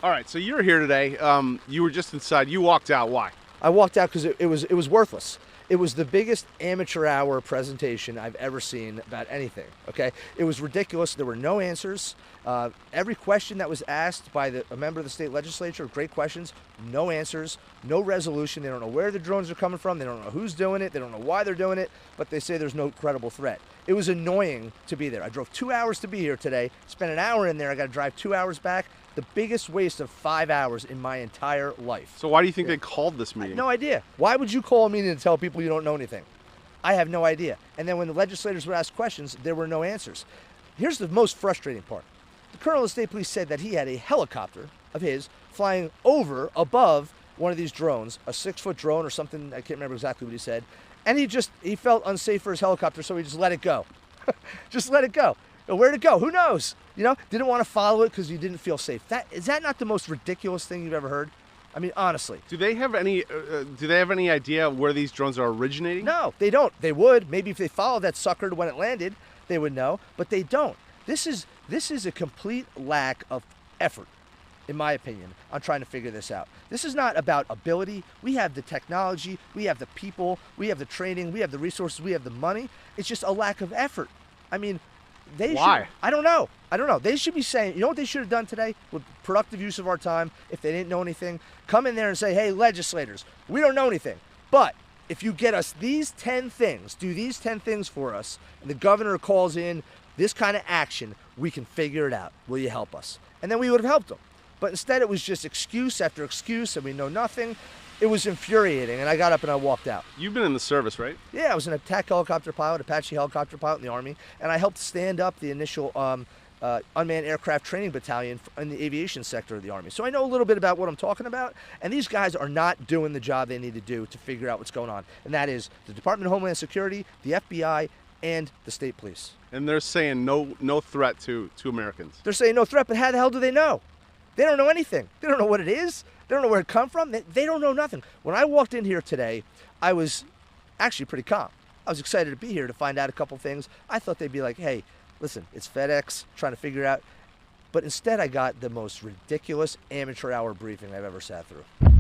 All right, so you're here today. You were just inside. You walked out. Why? I walked out because it was worthless. It was the biggest amateur hour presentation I've ever seen about anything, okay? It was ridiculous. There were no answers. Every question that was asked by a member of the state legislature, great questions, no answers, no resolution. They don't know where the drones are coming from. They don't know who's doing it. They don't know why they're doing it, but they say there's no credible threat. It was annoying to be there. I drove 2 hours to be here today, spent an hour in there. I got to drive 2 hours back. The biggest waste of 5 hours in my entire life. So why do you think they called this meeting? No idea. Why would you call a meeting to tell people you don't know anything? I have no idea. And then when the legislators would ask questions, there were no answers. Here's the most frustrating part. The colonel of the state police said that he had a helicopter of his flying over above one of these drones, a 6-foot drone or something, I can't remember exactly what he said. And he felt unsafe for his helicopter, so he just let it go. Just let it go. Where'd it go? Who knows? You know, didn't want to follow it because you didn't feel safe. Is that not the most ridiculous thing you've ever heard? I mean, honestly. Do they have any idea where these drones are originating? No, they don't. They would. Maybe if they followed that sucker when it landed, they would know, but they don't. This is a complete lack of effort, in my opinion, on trying to figure this out. This is not about ability. We have the technology, we have the people, we have the training, we have the resources, we have the money. It's just a lack of effort. I mean, why? I don't know. They should be saying, you know what they should have done today with productive use of our time, if they didn't know anything? Come in there and say, hey, legislators, we don't know anything. But if you get us these 10 things, do these 10 things for us, and the governor calls in this kind of action, we can figure it out. Will you help us? And then we would have helped them. But instead it was just excuse after excuse, and we know nothing. It was infuriating, and I got up and I walked out. You've been in the service, right? Yeah, I was an attack helicopter pilot, Apache helicopter pilot in the Army, and I helped stand up the initial unmanned aircraft training battalion in the aviation sector of the Army. So I know a little bit about what I'm talking about, and these guys are not doing the job they need to do to figure out what's going on, and that is the Department of Homeland Security, the FBI, and the state police. And they're saying no threat to Americans. They're saying no threat, but how the hell do they know? They don't know anything. They don't know what it is. They don't know where it come from. They don't know nothing. When I walked in here today, I was actually pretty calm. I was excited to be here to find out a couple things. I thought they'd be like, hey, listen, it's FedEx, trying to figure it out. But instead I got the most ridiculous amateur hour briefing I've ever sat through.